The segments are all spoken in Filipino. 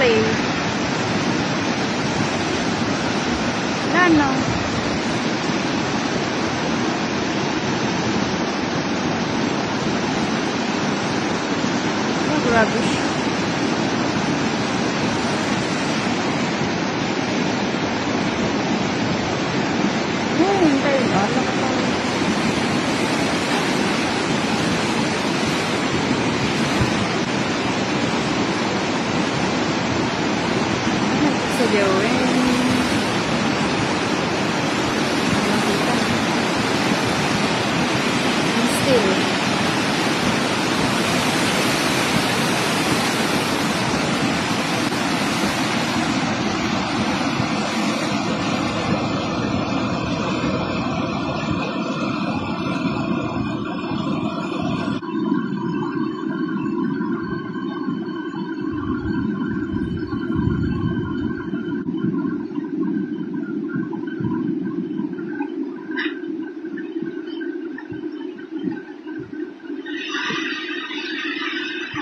eh. Wala na. Oh, rubbish. Hintay na. Sa gawin. Nakita. Still.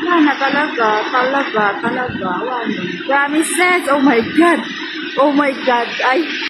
Wala talaga. Wala. Promises. Oh my God. Ay.